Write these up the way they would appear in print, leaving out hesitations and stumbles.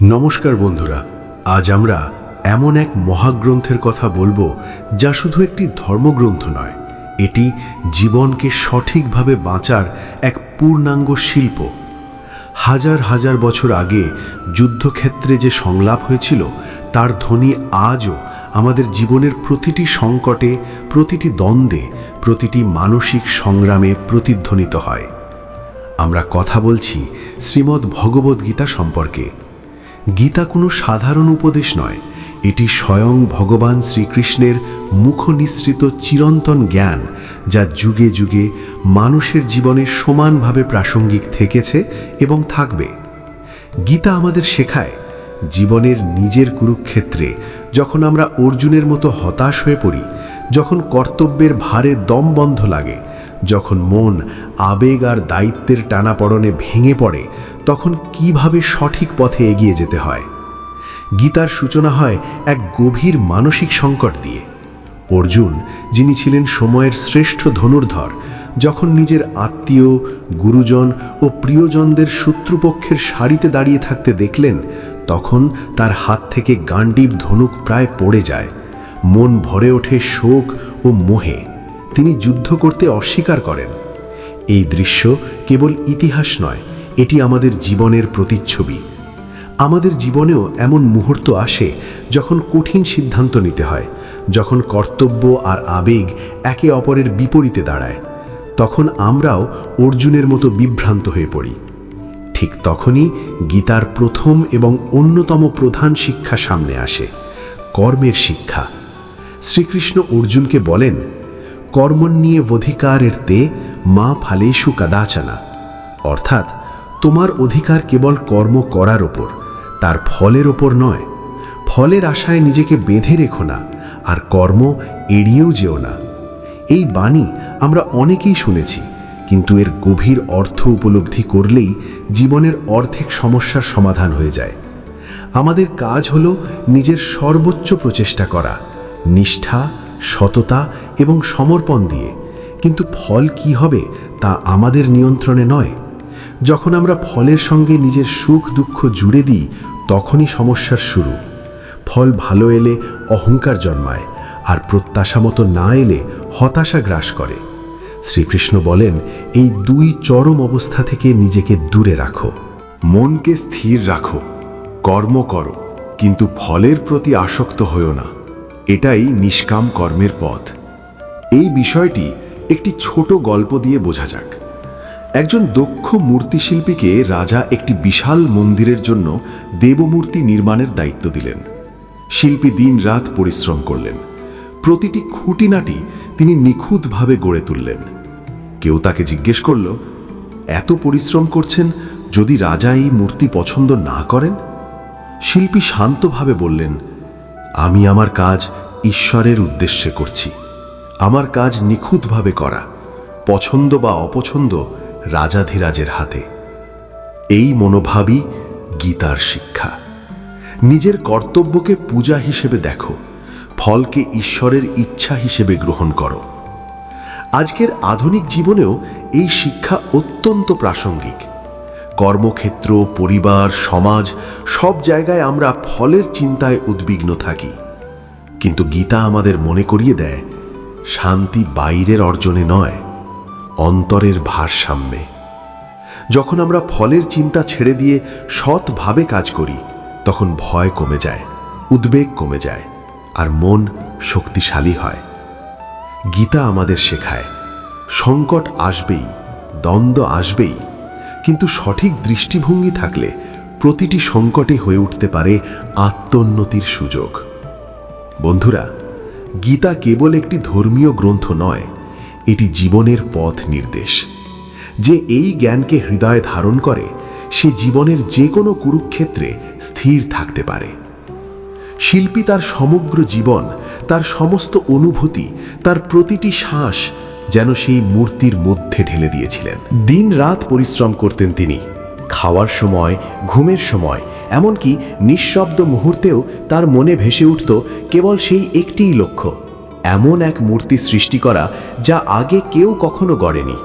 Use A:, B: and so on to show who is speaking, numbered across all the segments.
A: নমস্কার বন্ধুরা, আজ আমরা এমন এক মহাগ্রন্থের কথা বলবো যা শুধু একটি ধর্মগ্রন্থ নয়, এটি জীবনকে সঠিকভাবে বাঁচার এক পূর্ণাঙ্গ শিল্প। হাজার হাজার বছর আগে যুদ্ধক্ষেত্রে যে সংলাপ হয়েছিল তার ধ্বনি আজও আমাদের জীবনের প্রতিটি সংকটে, প্রতিটি দ্বন্দ্বে, প্রতিটি মানসিক সংগ্রামে প্রতিধ্বনিত হয়। আমরা কথা বলছি শ্রীমদ্ ভগবদ্গীতা সম্পর্কে। গীতা কোনো সাধারণ উপদেশ নয়, এটি স্বয়ং ভগবান শ্রীকৃষ্ণের মুখনিসৃত চিরন্তন জ্ঞান, যা যুগে যুগে মানুষের জীবনে সমানভাবে প্রাসঙ্গিক থেকেছে এবং থাকবে। গীতা আমাদের শেখায়, জীবনের নিজের কুরুক্ষেত্রে যখন আমরা অর্জুনের মতো হতাশ হয়ে পড়ি, যখন কর্তব্যের ভারে দম বন্ধ লাগে, যখন মন আবেগ আর দায়িত্বের টানাপড়নে ভেঙে পড়ে, তখন কিভাবে সঠিক পথে এগিয়ে যেতে হয়। গীতার সূচনা হয় এক গভীর মানসিক সংকট দিয়ে। অর্জুন, যিনি ছিলেন সময়ের শ্রেষ্ঠ ধনুর্ধর, যখন নিজের আত্মীয়, গুরুজন ও প্রিয়জনদের শত্রুপক্ষের সারিতে দাঁড়িয়ে থাকতে দেখলেন, তখন তার হাত থেকে গাণ্ডীব ধনুক প্রায় পড়ে যায়। মন ভরে ওঠে শোক ও মোহে। তিনি যুদ্ধ করতে অস্বীকার করেন। এই দৃশ্য কেবল ইতিহাস নয়, এটি আমাদের জীবনের প্রতিচ্ছবি। আমাদের জীবনেও এমন মুহূর্ত আসে যখন কঠিন সিদ্ধান্ত নিতে হয়, যখন কর্তব্য আর আবেগ একে অপরের বিপরীতে দাঁড়ায়। তখন আমরাও অর্জুনের মতো বিভ্রান্ত হয়ে পড়ি। ঠিক তখনই গীতার প্রথম এবং অন্যতম প্রধান শিক্ষা সামনে আসে, কর্মের শিক্ষা। শ্রীকৃষ্ণ অর্জুনকে বলেন, কর্মণ্যেবধিকারের তে মা ফালেষু কদাচনা। অর্থাৎ তোমার অধিকার কেবল কর্ম করার ওপর, তার ফলের ওপর নয়। ফলের আশায় নিজেকে বেঁধে রেখো না, আর কর্ম এড়িয়েও যেও না। এই বাণী আমরা অনেকেই শুনেছি, কিন্তু এর গভীর অর্থ উপলব্ধি করলেই জীবনের অর্ধেক সমস্যার সমাধান হয়ে যায়। আমাদের কাজ হলো নিজের সর্বোচ্চ প্রচেষ্টা করা, নিষ্ঠা, সততা এবং সমর্পণ দিয়ে। কিন্তু ফল কি হবে তা আমাদের নিয়ন্ত্রণে নয়। যখন আমরা ফলের সঙ্গে নিজের সুখ দুঃখ জুড়ে দিই, তখনই সমস্যার শুরু। ফল ভালো এলে অহংকার জন্মায়, আর প্রত্যাশা মতো না এলে হতাশা গ্রাস করে। শ্রীকৃষ্ণ বলেন, এই দুই চরম অবস্থা থেকে নিজেকে দূরে রাখো।
B: মনকে স্থির রাখো, কর্ম করো, কিন্তু ফলের প্রতি আসক্ত হও না। এটাই নিষ্কাম কর্মের পথ। এই বিষয়টি একটি ছোট গল্প দিয়ে বোঝা যাক। একজন দক্ষ মূর্তিশিল্পীকে রাজা একটি বিশাল মন্দিরের জন্য দেবমূর্তি নির্মাণের দায়িত্ব দিলেন। শিল্পী দিনরাত পরিশ্রম করলেন, প্রতিটি খুঁটিনাটি তিনি নিখুঁতভাবে গড়ে তুললেন। কেউ তাকে জিজ্ঞেস করল, এত পরিশ্রম করছেন, যদি রাজা এই মূর্তি পছন্দ না করেন? শিল্পী শান্তভাবে বললেন, আমি আমার কাজ ঈশ্বরের উদ্দেশ্যে করছি। আমার কাজ নিখুঁতভাবে করা, পছন্দ বা অপছন্দ রাজাধিরাজের হাতে। এই মনোভাবই গীতার শিক্ষা। নিজের কর্তব্যকে পূজা হিসেবে দেখো, ফলকে ঈশ্বরের ইচ্ছা হিসেবে গ্রহণ করো। আজকের আধুনিক জীবনেও এই শিক্ষা অত্যন্ত প্রাসঙ্গিক। কর্মক্ষেত্র, পরিবার, সমাজ, সব জায়গায় আমরা ফলের চিন্তায় উদ্বিগ্ন থাকি। কিন্তু গীতা আমাদের মনে করিয়ে দেয়, শান্তি বাইরের অর্জনে নয়, অন্তরের ভারসাম্যে। যখন আমরা ফলের চিন্তা ছেড়ে দিয়ে সৎভাবে কাজ করি, তখন ভয় কমে যায়, উদ্বেগ কমে যায়, আর মন শক্তিশালী হয়। গীতা আমাদের শেখায়, সংকট আসবেই, দ্বন্দ্ব আসবেই, কিন্তু সঠিক দৃষ্টিভঙ্গি থাকলে প্রতিটি সংকটে হয়ে উঠতে পারে আত্মোন্নতির সুযোগ। বন্ধুরা, গীতা কেবল একটি ধর্মীয় গ্রন্থ নয়, এটি জীবনের পথ নির্দেশ। যে এই জ্ঞানকে হৃদয়ে ধারণ করে, সে জীবনের যে কোনো কুরুক্ষেত্রে স্থির থাকতে পারে। শিল্পী তার সমগ্র জীবন, তার সমস্ত অনুভূতি, তার প্রতিটি শ্বাস যেন সেই মূর্তির মধ্যে ঢেলে দিয়েছিলেন।
C: দিন রাত পরিশ্রম করতেন তিনি। খাওয়ার সময়, ঘুমের সময়, এমনকি নিঃশব্দ মুহূর্তেও তার মনে ভেসে উঠত কেবল সেই একটিই লক্ষ্য, এমন এক মূর্তি সৃষ্টি করা যা আগে কেউ কখনো গড়েনি।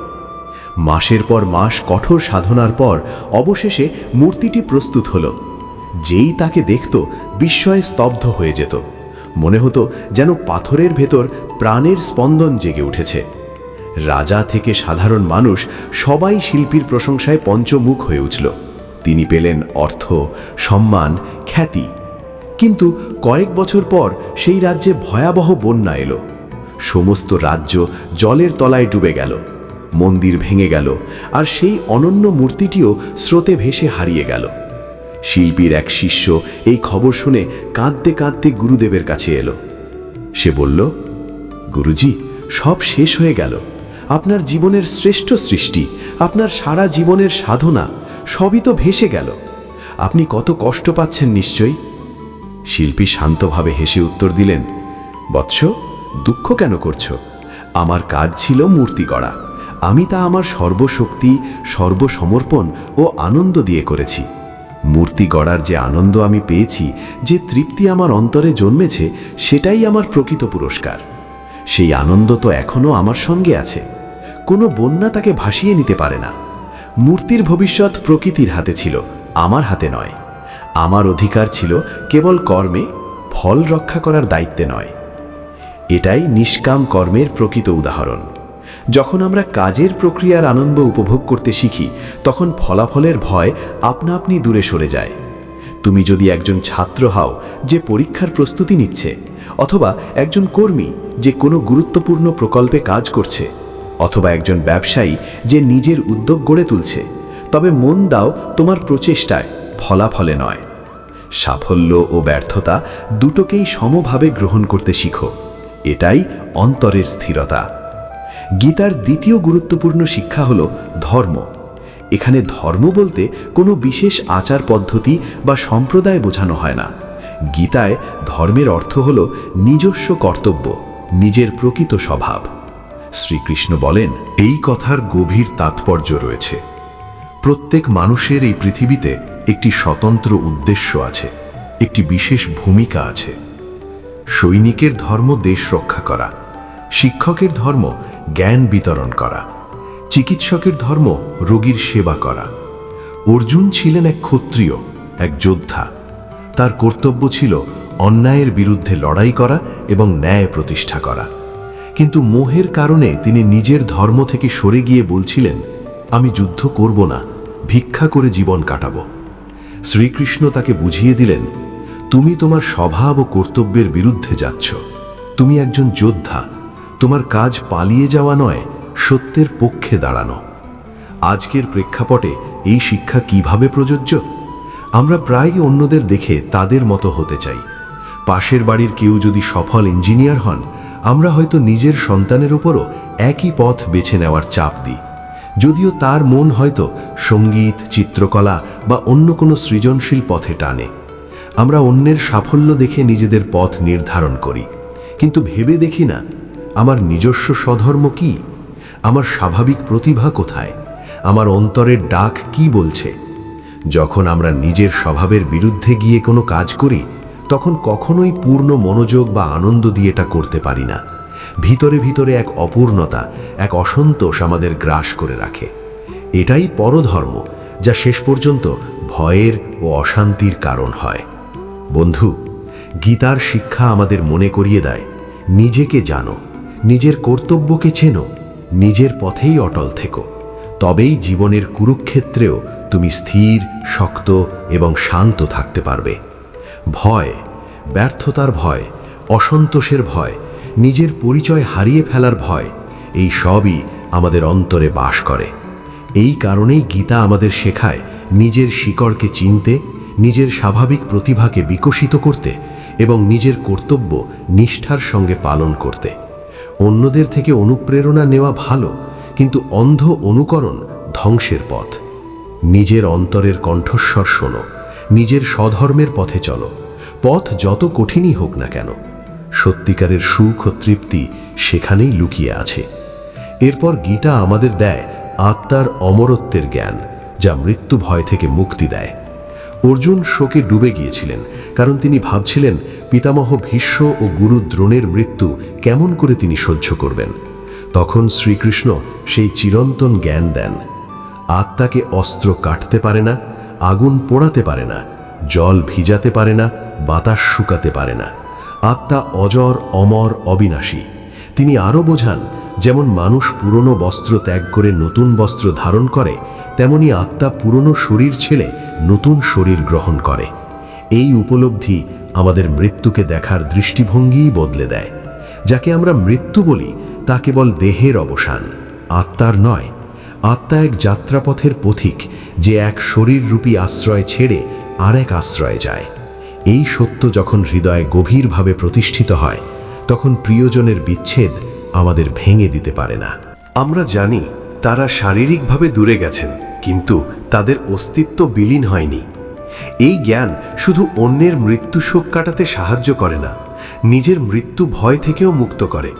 C: মাসের পর মাস কঠোর সাধনার পর অবশেষে মূর্তিটি প্রস্তুত হলো। যেই তাকে দেখত বিস্ময়ে স্তব্ধ হয়ে যেত। মনে হতো যেন পাথরের ভেতর প্রাণের স্পন্দন জেগে উঠেছে। রাজা থেকে সাধারণ মানুষ সবাই শিল্পীর প্রশংসায় পঞ্চমুখ হয়ে উঠল। তিনি পেলেন অর্থ, সম্মান, খ্যাতি। কিন্তু কয়েক বছর পর সেই রাজ্যে ভয়াবহ বন্যা এলো। সমস্ত রাজ্য জলের তলায় ডুবে গেল, মন্দির ভেঙে গেল, আর সেই অনন্য মূর্তিটিও স্রোতে ভেসে হারিয়ে গেল। শিল্পীর এক শিষ্য এই খবর শুনে কাঁদতে কাঁদতে গুরুদেবের কাছে এলো। সে বলল, গুরুজি, সব শেষ হয়ে গেল। আপনার জীবনের শ্রেষ্ঠ সৃষ্টি, আপনার সারা জীবনের সাধনা সবই তো ভেসে গেল। আপনি কত কষ্ট পাচ্ছেন নিশ্চয়ই। শিল্পী শান্তভাবে হেসে উত্তর দিলেন, বৎস, দুঃখ কেন করছো? আমার কাজ ছিল মূর্তি গড়া। আমি তা আমার সর্বশক্তি, সর্বসমর্পণ ও আনন্দ দিয়ে করেছি। মূর্তি গড়ার যে আনন্দ আমি পেয়েছি, যে তৃপ্তি আমার অন্তরে জন্মেছে, সেটাই আমার প্রকৃত পুরস্কার। সেই আনন্দ তো এখনো আমার সঙ্গে আছে। কোনো বন্যা তাকে ভাসিয়ে নিতে পারে না। মূর্তির ভবিষ্যৎ প্রকৃতির হাতে ছিল, আমার হাতে নয়। আমার অধিকার ছিল কেবল কর্মে, ফল রক্ষা করার দায়িত্বে নয়। এটাই নিষ্কাম কর্মের প্রকৃত উদাহরণ। যখন আমরা কাজের প্রক্রিয়ার আনন্দ উপভোগ করতে শিখি, তখন ফলাফলের ভয় আপনা আপনি দূরে সরে যায়। তুমি যদি একজন ছাত্র হও যে পরীক্ষার প্রস্তুতি নিচ্ছে, অথবা একজন কর্মী যে কোনো গুরুত্বপূর্ণ প্রকল্পে কাজ করছে, অথবা একজন ব্যবসায়ী যে নিজের উদ্যোগ গড়ে তুলছে, তবে মন দাও তোমার প্রচেষ্টায়, ফলাফলে নয়। সাফল্য ও ব্যর্থতা দুটোকেই সমভাবে গ্রহণ করতে শিখো। এটাই অন্তরের স্থিরতা। গীতার দ্বিতীয় গুরুত্বপূর্ণ শিক্ষা হল ধর্ম। এখানে ধর্ম বলতে কোনো বিশেষ আচার পদ্ধতি বা সম্প্রদায় বোঝানো হয় না। গীতায় ধর্মের অর্থ হল নিজস্ব কর্তব্য, নিজের প্রকৃত স্বভাব। শ্রীকৃষ্ণ বলেন,
A: এই কথার গভীর তাৎপর্য রয়েছে। প্রত্যেক মানুষের এই পৃথিবীতে একটি স্বতন্ত্র উদ্দেশ্য আছে, একটি বিশেষ ভূমিকা আছে। সৈনিকের ধর্ম দেশ রক্ষা করা, শিক্ষকের ধর্ম জ্ঞান বিতরণ করা, চিকিৎসকের ধর্ম রোগীর সেবা করা। অর্জুন ছিলেন এক ক্ষত্রিয়, এক যোদ্ধা। তার কর্তব্য ছিল অন্যায়ের বিরুদ্ধে লড়াই করা এবং ন্যায় প্রতিষ্ঠা করা। কিন্তু মোহের কারণে তিনি নিজের ধর্ম থেকে সরে গিয়ে বলছিলেন, আমি যুদ্ধ করব না, ভিক্ষা করে জীবন কাটাবো। শ্রীকৃষ্ণ তাকে বুঝিয়ে দিলেন, তুমি তোমার স্বভাব ও কর্তব্যের বিরুদ্ধে যাচ্ছ। তুমি একজন যোদ্ধা, তোমার কাজ পালিয়ে যাওয়া নয়, সত্যের পক্ষে দাঁড়ানো। আজকের প্রেক্ষাপটে এই শিক্ষা কিভাবে প্রযোজ্য? আমরা প্রায়ই অন্যদের দেখে তাদের মতো হতে চাই। পাশের বাড়ির কেউ যদি সফল ইঞ্জিনিয়ার হন, আমরা হয়তো নিজের সন্তানের উপরও একই পথ বেছে নেওয়ার চাপ দিই, যদিও তার মন হয়তো সঙ্গীত, চিত্রকলা বা অন্য কোনো সৃজনশীল পথে টানে। আমরা অন্যের সাফল্য দেখে নিজেদের পথ নির্ধারণ করি, কিন্তু ভেবে দেখি না, আমার নিজস্ব স্বধর্ম কি? আমার স্বাভাবিক প্রতিভা কোথায়? আমার অন্তরের ডাক কি বলছে? যখন আমরা নিজের স্বভাবের বিরুদ্ধে গিয়ে কোনো কাজ করি, তখন কখনোই পূর্ণ মনোযোগ বা আনন্দ দিয়ে এটা করতে পারি না। ভিতরে ভিতরে এক অপূর্ণতা, এক অসন্তোষ আমাদের গ্রাস করে রাখে। এটাই পরধর্ম, যা শেষ পর্যন্ত ভয়ের ও অশান্তির কারণ হয়। বন্ধু, গীতার শিক্ষা আমাদের মনে করিয়ে দেয়, নিজেকে জানো, নিজের কর্তব্যকে চেনো, নিজের পথেই অটল থেকো। তবেই জীবনের কুরুক্ষেত্রেও তুমি স্থির, শক্ত এবং শান্ত থাকতে পারবে। ভয়, ব্যর্থতার ভয়, অসন্তোষের ভয়, নিজের পরিচয় হারিয়ে ফেলার ভয়, এই সবই আমাদের অন্তরে বাস করে। এই কারণেই গীতা আমাদের শেখায় নিজের শিকড়কে চিনতে, নিজের স্বাভাবিক প্রতিভাকে বিকশিত করতে এবং নিজের কর্তব্য নিষ্ঠার সঙ্গে পালন করতে। অন্যদের থেকে অনুপ্রেরণা নেওয়া ভালো, কিন্তু অন্ধ অনুকরণ ধ্বংসের পথ। নিজের অন্তরের কণ্ঠস্বর শোনো, নিজের স্বধর্মের পথে চলো। পথ যত কঠিনই হোক না কেন, সত্যিকারের সুখ ও তৃপ্তি সেখানেই লুকিয়ে আছে। এরপর গীতা আমাদের দেয় আত্মার অমরত্বের জ্ঞান, যা মৃত্যু ভয় থেকে মুক্তি দেয়। অর্জুন শোকে ডুবে গিয়েছিলেন, কারণ তিনি ভাবছিলেন পিতামহ ভীষ্ম ও গুরু দ্রোণের মৃত্যু কেমন করে তিনি সহ্য করবেন। তখন শ্রীকৃষ্ণ সেই চিরন্তন জ্ঞান দেন, আত্মাকে অস্ত্র কাটতে পারে না, আগুন পোড়াতে পারে না, জল ভিজাতে পারে না, বাতাস শুকাতে পারে না। আত্মা অজর, অমর, অবিনাশী। তিনি আরও বোঝান, যেমন মানুষ পুরনো বস্ত্র ত্যাগ করে নতুন বস্ত্র ধারণ করে, তেমনি আত্মা পুরনো শরীর ছেড়ে নতুন শরীর গ্রহণ করে। এই উপলব্ধি আমাদের মৃত্যুকে দেখার দৃষ্টিভঙ্গিই বদলে দেয়। যাকে আমরা মৃত্যু বলি তা কেবল দেহের অবসান, আত্মার নয়। আত্মা এক যাত্রাপথের পথিক, যে এক শরীররূপী আশ্রয় ছেড়ে আর এক আশ্রয়ে যায়। এই সত্য যখন হৃদয়ে গভীরভাবে প্রতিষ্ঠিত হয়, তখন প্রিয়জনের বিচ্ছেদ আমাদের ভেঙে দিতে পারে না।
C: আমরা জানি তারা শারীরিকভাবে দূরে গেছেন, কিন্তু তাদের অস্তিত্ব বিলীন হয়নি। এই জ্ঞান শুধু অন্যের মৃত্যু শোক কাটাতে সাহায্য করে না, নিজের মৃত্যু ভয় থেকেও মুক্ত করে।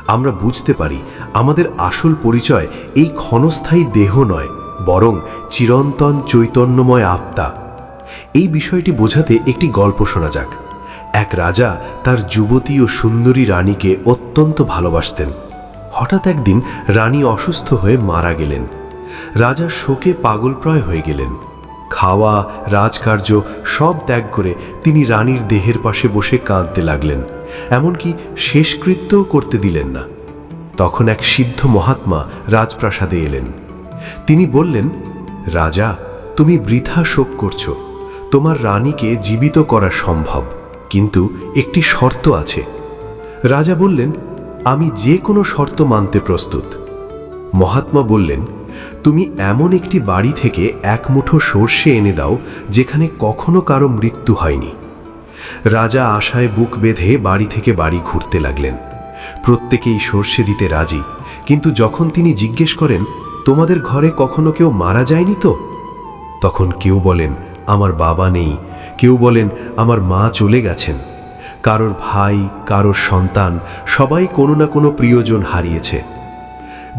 C: আমরা বুঝতে পারি আমাদের আসল পরিচয় এই ক্ষণস্থায়ী দেহ নয়, বরং চিরন্তন চৈতন্যময় আত্মা। এই বিষয়টি বোঝাতে একটি গল্প শোনা যাক। এক রাজা তার যুবতী ও সুন্দরী রানীকে অত্যন্ত ভালোবাসতেন। হঠাৎ একদিন রানী অসুস্থ হয়ে মারা গেলেন। রাজা শোকে পাগলপ্রায় হয়ে গেলেন। খাওয়া, রাজকার্য সব ত্যাগ করে তিনি রানীর দেহের পাশে বসে কাঁদতে লাগলেন, এমনকি শেষকৃত্যও করতে দিলেন না। তখন এক সিদ্ধ মহাত্মা রাজপ্রাসাদে এলেন। তিনি বললেন, রাজা, তুমি বৃথা শোক করছো। তোমার রানীকে জীবিত করা সম্ভব, কিন্তু একটি শর্ত আছে। রাজা বললেন, আমি যে কোনো শর্ত মানতে প্রস্তুত। মহাত্মা বললেন, তুমি এমন একটি বাড়ি থেকে এক মুঠো সর্ষে এনে দাও যেখানে কখনো কারো মৃত্যু হয়নি। রাজা আশায় বুক বেঁধে বাড়ি থেকে বাড়ি ঘুরতে লাগলেন। প্রত্যেকেই সর্ষে দিতে রাজি, কিন্তু যখন তিনি জিজ্ঞেস করেন, তোমাদের ঘরে কখনো কেউ মারা যায়নি তো? তখন কেউ বলেন, আমার বাবা নেই, কেউ বলেন আমার মা চলে গেছেন। কারোর ভাই, কারোর সন্তান, সবাই কোনো না কোনো প্রিয়জন হারিয়েছে।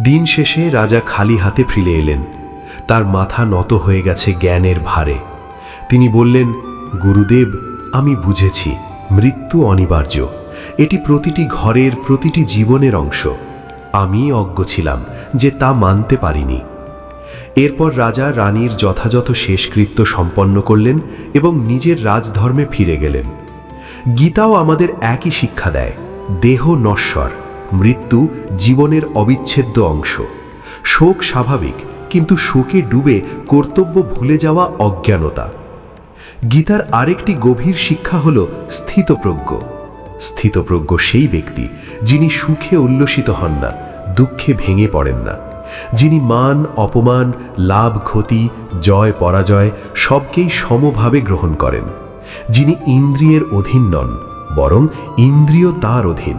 C: দিন শেষে রাজা খালি হাতে ফিরে এলেন। তার মাথা নত হয়ে গেছে জ্ঞানের ভারে। তিনি বললেন, গুরুদেব, আমি বুঝেছি মৃত্যু অনিবার্য। এটি প্রতিটি ঘরের, প্রতিটি জীবনের অংশ। আমি অজ্ঞ ছিলাম যে তা মানতে পারিনি। এরপর রাজা রানীর যথাযথ শেষকৃত্য সম্পন্ন করলেন এবং নিজের রাজধর্মে ফিরে গেলেন। গীতাও আমাদের একই শিক্ষা দেয়, দেহ নশ্বর, মৃত্যু জীবনের অবিচ্ছেদ্য অংশ। শোক স্বাভাবিক, কিন্তু শোকে ডুবে কর্তব্য ভুলে যাওয়া অজ্ঞানতা। গীতার আরেকটি গভীর শিক্ষা হল স্থিতপ্রজ্ঞ। স্থিতপ্রজ্ঞ সেই ব্যক্তি যিনি সুখে উল্লসিত হন না, দুঃখে ভেঙে পড়েন না, যিনি মান, অপমান, লাভ, ক্ষতি, জয়, পরাজয় সবকেই সমভাবে গ্রহণ করেন, যিনি ইন্দ্রিয়ের অধীন নন, বরং ইন্দ্রিয় তার অধীন,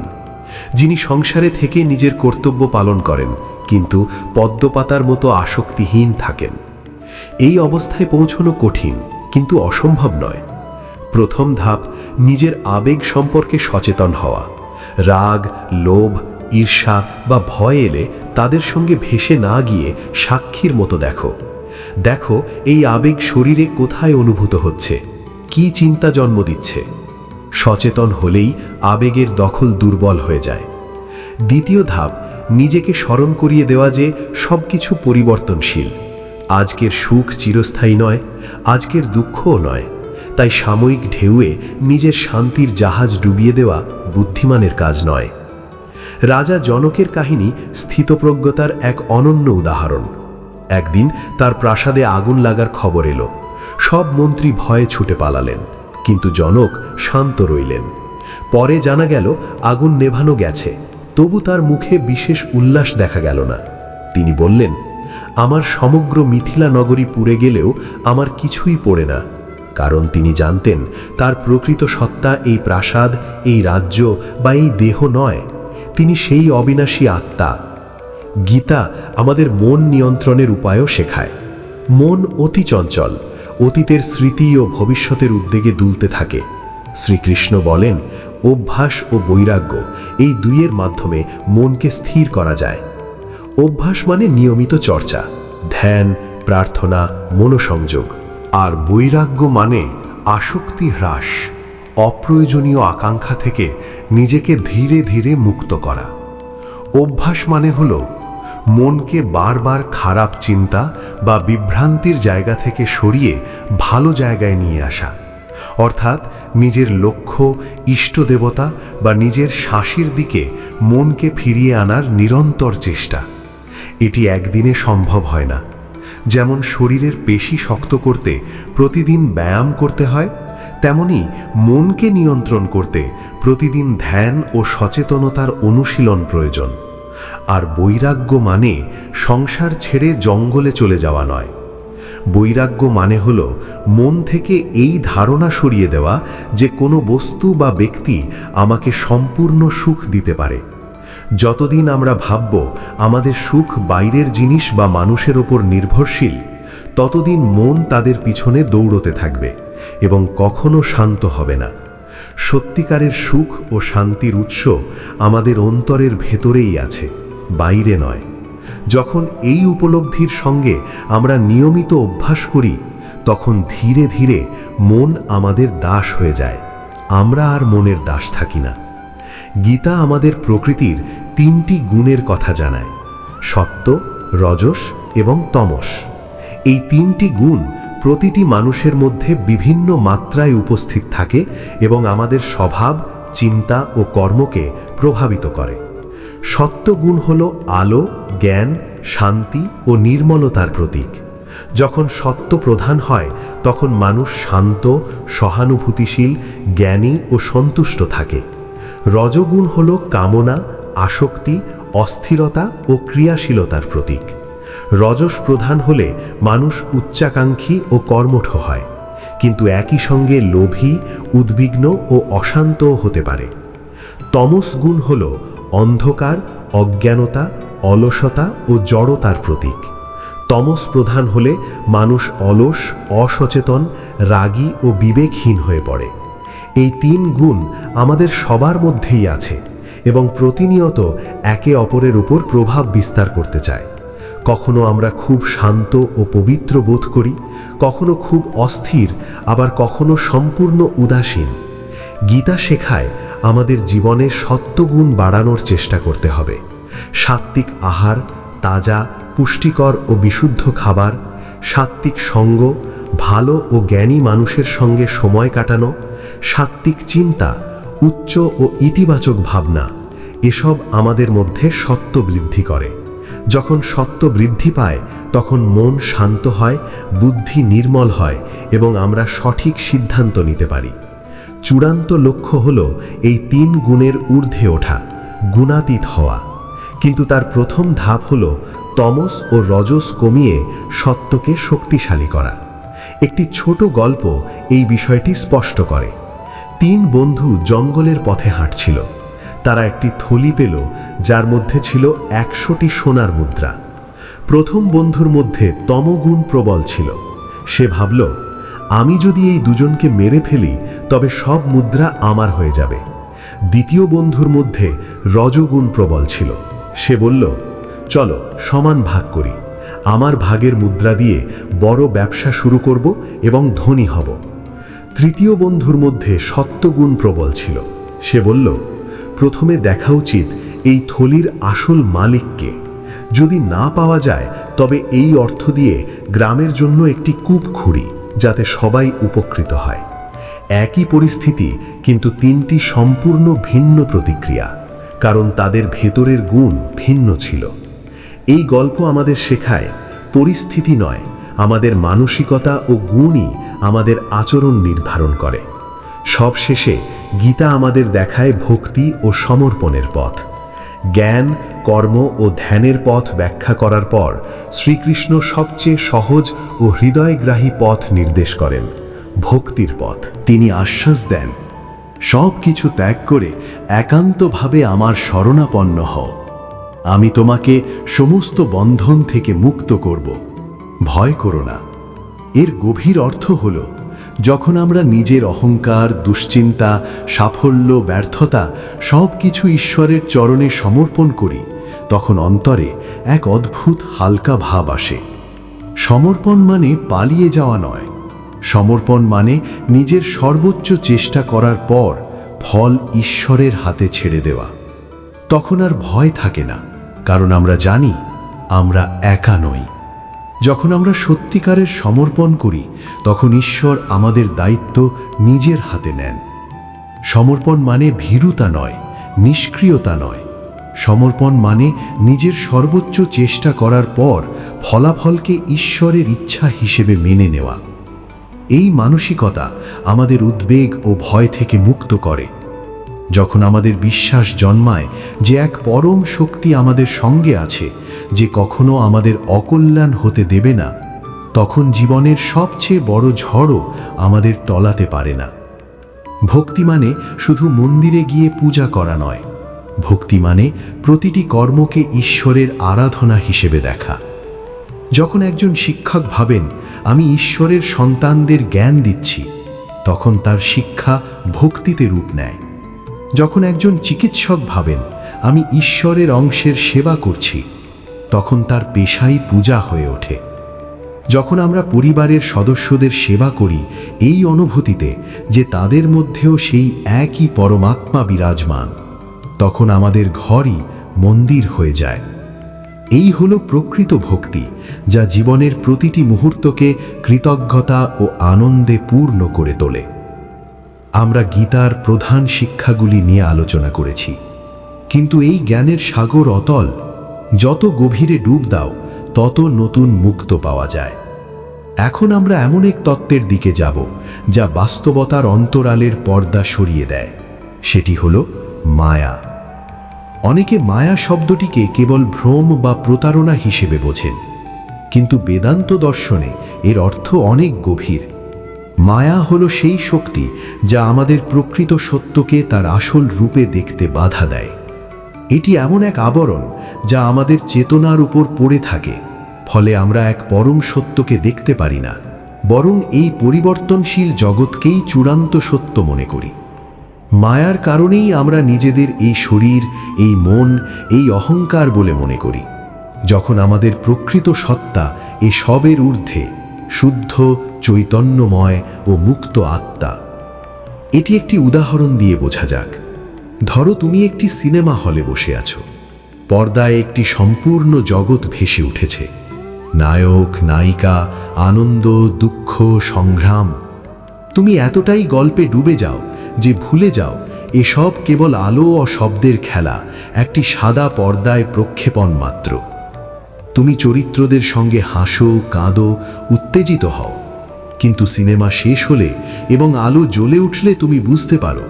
C: যিনি সংসারে থেকে নিজের কর্তব্য পালন করেন, কিন্তু পদ্মপাতার মতো আসক্তিহীন থাকেন। এই অবস্থায় পৌঁছানো কঠিন, কিন্তু অসম্ভব নয়। প্রথম ধাপ, নিজের আবেগ সম্পর্কে সচেতন হওয়া। রাগ, লোভ, ঈর্ষা বা ভয় এলে তাদের সঙ্গে ভেসে না গিয়ে সাক্ষীর মতো দেখো। দেখো এই আবেগ শরীরে কোথায় অনুভূত হচ্ছে, কি চিন্তা জন্ম দিচ্ছে। সচেতন হলেই আবেগের দখল দুর্বল হয়ে যায়। দ্বিতীয় ধাপ, নিজেকে স্মরণ করিয়ে দেওয়া যে সবকিছু পরিবর্তনশীল। আজকের সুখ চিরস্থায়ী নয়, আজকের দুঃখও নয়। তাই সাময়িক ঢেউয়ে নিজের শান্তির জাহাজ ডুবিয়ে দেওয়া বুদ্ধিমানের কাজ নয়। রাজা জনকের কাহিনী স্থিতপ্রজ্ঞতার এক অনন্য উদাহরণ। একদিন তার প্রাসাদে আগুন লাগার খবর এলো। সব মন্ত্রী ভয়ে ছুটে পালালেন, কিন্তু জনক শান্ত রইলেন। পরে জানা গেল আগুন নেভানো গেছে, তবু তার মুখে বিশেষ উল্লাস দেখা গেল না। তিনি বললেন, আমার সমগ্র মিথিলা নগরী পুড়ে গেলেও আমার কিছুই পড়ে না। কারণ তিনি জানতেন তার প্রকৃত সত্তা এই প্রাসাদ, এই রাজ্য বা এই দেহ নয়। তিনি সেই অবিনাশী আত্মা। গীতা আমাদের মন নিয়ন্ত্রণের উপায়ও শেখায়। মন অতি চঞ্চল, অতীতের স্মৃতি ও ভবিষ্যতের উদ্বেগে দুলতে থাকে। শ্রীকৃষ্ণ বলেন, অভ্যাস ও বৈরাগ্য এই দুইয়ের মাধ্যমে মনকে স্থির করা যায়। অভ্যাস মানে নিয়মিত চর্চা, ধ্যান, প্রার্থনা, মনোসংযোগ।
A: আর বৈরাগ্য মানে আসক্তি হ্রাস, অপ্রয়োজনীয় আকাঙ্ক্ষা থেকে নিজেকে ধীরে ধীরে মুক্ত করা। অভ্যাস মানে হল মনকে বারবার খারাপ চিন্তা বা বিভ্রান্তির জায়গা থেকে সরিয়ে ভালো জায়গায় নিয়ে আসা, অর্থাৎ নিজের লক্ষ্য, ইষ্টদেবতা বা নিজের শাসির দিকে মনকে ফিরিয়ে আনার নিরন্তর চেষ্টা। এটি একদিনে সম্ভব হয় না। যেমন শরীরের পেশি শক্ত করতে প্রতিদিন ব্যায়াম করতে হয়, তেমনি মনকে নিয়ন্ত্রণ করতে প্রতিদিন ধ্যান ও সচেতনতার অনুশীলন প্রয়োজন। আর বৈরাগ্য মানে সংসার ছেড়ে জঙ্গলে চলে যাওয়া নয়। বৈরাগ্য মানে হল মন থেকে এই ধারণা সরিয়ে দেওয়া যে কোনো বস্তু বা ব্যক্তি আমাকে সম্পূর্ণ সুখ দিতে পারে। যতদিন আমরা ভাবব আমাদের সুখ বাইরের জিনিস বা মানুষের ওপর নির্ভরশীল, ততদিন মন তাদের পিছনে দৌড়তে থাকবে এবং কখনো শান্ত হবে না। সত্যিকারের সুখ ও শান্তির উৎস আমাদের অন্তরের ভেতরেই আছে, বাইরে নয়। যখন এই উপলব্ধির সঙ্গে আমরা নিয়মিত অভ্যাস করি, তখন ধীরে ধীরে মন আমাদের দাস হয়ে যায়, আমরা আর মনের দাস থাকি না। গীতা আমাদের প্রকৃতির 3টি গুণের কথা জানায়: সত্ত্ব, রজস এবং তমস। এই 3টি গুণ প্রতিটি মানুষের মধ্যে বিভিন্ন মাত্রায় উপস্থিত থাকে এবং আমাদের স্বভাব, চিন্তা ও কর্মকে প্রভাবিত করে। সত্ত্ব গুণ হল আলো, জ্ঞান, শান্তি ও নির্মলতার প্রতীক। যখন সত্ত্ব প্রধান হয়, তখন মানুষ শান্ত, সহানুভূতিশীল, জ্ঞানী ও সন্তুষ্ট থাকে। রজগুণ হল কামনা, আসক্তি, অস্থিরতা ও ক্রিয়াশীলতার প্রতীক। রজস প্রধান হলে মানুষ উচ্চাকাঙ্ক্ষী ও কর্মঠ হয়, কিন্তু একই সঙ্গে লোভী, উদ্বিগ্ন ও অশান্তও হতে পারে। তমস গুণ হল অন্ধকার, অজ্ঞানতা, অলসতা ও জড়তার প্রতীক। তমস প্রধান হলে মানুষ অলস, অসচেতন, রাগী ও বিবেকহীন হয়ে পড়ে। এই 3 গুণ আমাদের সবার মধ্যেই আছে এবং প্রতিনিয়ত একে অপরের উপর প্রভাব বিস্তার করতে চায়। কখনো আমরা খুব শান্ত ও পবিত্র বোধ করি, কখনো খুব অস্থির, আবার কখনো সম্পূর্ণ উদাসীন। গীতা শেখায় আমাদের জীবনে সত্ত্বগুণ বাড়ানোর চেষ্টা করতে হবে। সাত্ত্বিক আহার, তাজা, পুষ্টিকর ও বিশুদ্ধ খাবার, সাত্ত্বিক সঙ্গ, ভালো ও জ্ঞানী মানুষের সঙ্গে সময় কাটানো, সাত্ত্বিক চিন্তা, উচ্চ ও ইতিবাচক ভাবনা, এসব আমাদের মধ্যে সত্ত্ব বৃদ্ধি করে। যখন সত্ত্ব বৃদ্ধি পায়, তখন মন শান্ত হয়, বুদ্ধি নির্মল হয় এবং আমরা সঠিক সিদ্ধান্ত নিতে পারি। চূড়ান্ত লক্ষ্য হল এই 3 গুণের ঊর্ধ্বে ওঠা, গুণাতীত হওয়া। কিন্তু তার প্রথম ধাপ হল তমস ও রজস কমিয়ে সত্ত্বকে শক্তিশালী করা। একটি ছোট গল্প এই বিষয়টি স্পষ্ট করে। 3 বন্ধু জঙ্গলের পথে হাঁটছিল। তারা একটি থলি পেল, যার মধ্যে ছিল 100টি সোনার মুদ্রা। প্রথম বন্ধুর মধ্যে তমগুণ প্রবল ছিল। সে ভাবল, আমি যদি এই দুজনকে মেরে ফেলি তবে সব মুদ্রা আমার হয়ে যাবে। দ্বিতীয় বন্ধুর মধ্যে রজগুণ প্রবল ছিল। সে বলল, চলো সমান ভাগ করি, আমার ভাগের মুদ্রা দিয়ে বড় ব্যবসা শুরু করব এবং ধনী হব। তৃতীয় বন্ধুর মধ্যে সত্ত্বগুণ প্রবল ছিল। সে বলল, প্রথমে দেখা উচিত এই থলির আসল মালিককে। যদি না পাওয়া যায় তবে এই অর্থ দিয়ে গ্রামের জন্য একটি কূপ খুঁড়ি, যাতে সবাই উপকৃত হয়। একই পরিস্থিতি, কিন্তু 3টি সম্পূর্ণ ভিন্ন প্রতিক্রিয়া, কারণ তাদের ভেতরের গুণ ভিন্ন ছিল। এই গল্প আমাদের শেখায়, পরিস্থিতি নয়, আমাদের মানসিকতা ও গুণই আমাদের আচরণ নির্ধারণ করে। সবশেষে গীতা আমাদের দেখায় ভক্তি ও সমর্পণের পথ। জ্ঞান, কর্ম ও ধ্যানের পথ ব্যাখ্যা করার পর শ্রীকৃষ্ণ সবচেয়ে সহজ ও হৃদয়গ্রাহী পথ নির্দেশ করেন, ভক্তির পথ।
C: তিনি আশ্বাস দেন, সব কিছু ত্যাগ করে একান্তভাবে আমার শরণাপন্ন হও। আমি তোমাকে সমস্ত বন্ধন থেকে মুক্ত করব, ভয় করো না। এর গভীর অর্থ হল, যখন আমরা নিজের অহংকার, দুশ্চিন্তা, সাফল্য, ব্যর্থতা সব কিছু ঈশ্বরের চরণে সমর্পণ করি, তখন অন্তরে এক অদ্ভুত হালকা ভাব আসে। সমর্পণ মানে পালিয়ে যাওয়া নয়। সমর্পণ মানে নিজের সর্বোচ্চ চেষ্টা করার পর ফল ঈশ্বরের হাতে ছেড়ে দেওয়া। তখন আর ভয় থাকে না, কারণ আমরা জানি আমরা একা নই। যখন আমরা সত্যিকারের সমর্পণ করি তখন ঈশ্বর আমাদের দায়িত্ব নিজের হাতে নেন। সমর্পণ মানে ভীরুতা নয়, নিষ্ক্রিয়তা নয়। সমর্পণ মানে নিজের সর্বোচ্চ চেষ্টা করার পর ফলাফলকে ঈশ্বরের ইচ্ছা হিসেবে মেনে নেওয়া। এই মানসিকতা আমাদের উদ্বেগ ও ভয় থেকে মুক্ত করে। যখন আমাদের বিশ্বাস জন্মায় যে এক পরম শক্তি আমাদের সঙ্গে আছে, যে কখনো আমাদের অকল্যাণ হতে দেবে না, তখন জীবনের সবচেয়ে বড় ঝড়ও আমাদের টলাতে পারে না। ভক্তি মানে শুধু মন্দিরে গিয়ে পূজা করা নয়। ভক্তি মানে প্রতিটি কর্মকে ঈশ্বরের আরাধনা হিসেবে দেখা। যখন একজন শিক্ষক ভাবেন আমি ঈশ্বরের সন্তানদের জ্ঞান দিচ্ছি, তখন তার শিক্ষা ভক্তিতে রূপ নেয়। যখন একজন চিকিৎসক ভাবেন আমি ঈশ্বরের অংশের সেবা করছি, তখন তার পেশাই পূজা হয়ে ওঠে। যখন আমরা পরিবারের সদস্যদের সেবা করি এই অনুভূতিতে যে তাদের মধ্যেও সেই একই পরমাত্মা বিরাজমান, তখন আমাদের ঘরই মন্দির হয়ে যায়। এই হলো প্রকৃত ভক্তি, যা জীবনের প্রতিটি মুহূর্তকে কৃতজ্ঞতা ও আনন্দে পূর্ণ করে তোলে। আমরা গীতার প্রধান শিক্ষাগুলি নিয়ে আলোচনা করেছি, কিন্তু এই জ্ঞানের সাগর অতল। যত গভীরে ডুব দাও তত নতুন মুক্ত পাওয়া যায়। এখন আমরা এমন এক তত্ত্বের দিকে যাব যা বাস্তবতার অন্তরালের পর্দা সরিয়ে দেয়। সেটি হলো মায়া। অনেকে মায়া শব্দটিকে কেবল ভ্রম বা প্রতারণা হিসেবে বোঝেন, কিন্তু বেদান্ত দর্শনে এর অর্থ অনেক গভীর। মায়া হলো সেই শক্তি যা আমাদের প্রকৃত সত্যকে তার আসল রূপে দেখতে বাধা দেয়। এটি এমন এক আবরণ যা আমাদের চেতনার উপর পড়ে থাকে, ফলে আমরা এক পরম সত্যকে দেখতে পারি না, বরং এই পরিবর্তনশীল জগৎকেই চূড়ান্ত সত্য মনে করি। মায়ার কারণেই আমরা নিজেদের এই শরীর, এই মন, এই অহংকার বলে মনে করি, যখন আমাদের প্রকৃত সত্তা এ সবের ঊর্ধ্বে, শুদ্ধ, চৈতন্যময় ও মুক্ত আত্মা। এটি একটি উদাহরণ দিয়ে বোঝা যাক। ধরো তুমি একটি সিনেমা হলে বসে আছো। পর্দায় একটি সম্পূর্ণ জগৎ ভেসে উঠেছে। নায়ক, নায়িকা, আনন্দ, দুঃখ, সংগ্রাম। তুমি এতটাই গল্পে ডুবে যাও যে ভুলে যাও এসব কেবল আলো ও শব্দের খেলা, একটি সাদা পর্দায় প্রক্ষেপণ মাত্র। তুমি চরিত্রদের সঙ্গে হাসো, কাঁদো, উত্তেজিত হও, কিন্তু সিনেমা শেষ হলে এবং আলো জ্বলে উঠলে তুমি বুঝতে পারো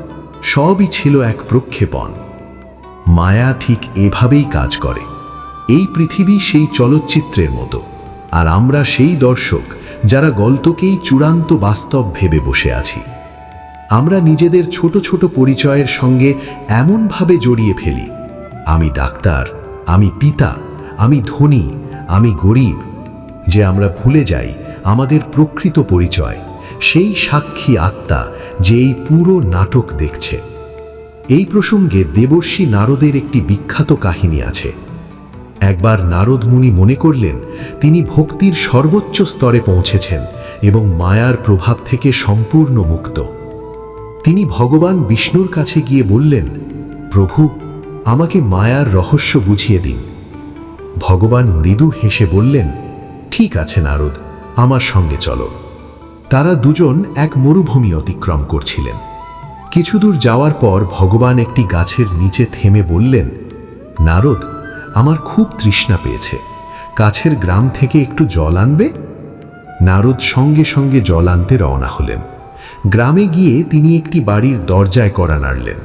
C: সবই ছিল এক প্রক্ষেপণ। মায়া ঠিক এভাবেই কাজ করে। এই পৃথিবী সেই চলচ্চিত্রের মতো, আর আমরা সেই দর্শক যারা গল্পকেই চূড়ান্ত বাস্তব ভেবে বসে আছি। আমরা নিজেদের ছোট ছোট পরিচয়ের সঙ্গে এমনভাবে জড়িয়ে ফেলি, আমি ডাক্তার, আমি পিতা, আমি ধনী, আমি গরিব, যে আমরা ভুলে যাই আমাদের প্রকৃত পরিচয় সেই সাক্ষী আত্মা যে এই পুরো নাটক দেখছে। এই প্রসঙ্গে দেবর্ষি নারদের একটি বিখ্যাত কাহিনী আছে। একবার নারদ মুনি মনে করলেন তিনি ভক্তির সর্বোচ্চ স্তরে পৌঁছেছেন এবং মায়ার প্রভাব থেকে সম্পূর্ণ মুক্ত। তিনি ভগবান বিষ্ণুর কাছে গিয়ে বললেন, প্রভু, আমাকে মায়ার রহস্য বুঝিয়ে দিন। ভগবান মৃদু হেসে বললেন, ঠিক আছে নারদ, আমার সঙ্গে চলো। তারা দুজন এক মরুভূমি অতিক্রম করছিলেন। কিছু দূর যাওয়ার পর ভগবান একটি গাছের নিচে থেমে বললেন, নারদ, আমার খুব তৃষ্ণা পেয়েছে, কাছের গ্রাম থেকে একটু জল আনবে? নারদ সঙ্গে সঙ্গে জল আনতে রওনা হলেন। গ্রামে গিয়ে তিনি একটি বাড়ির দরজায় কড়া নাড়লেন।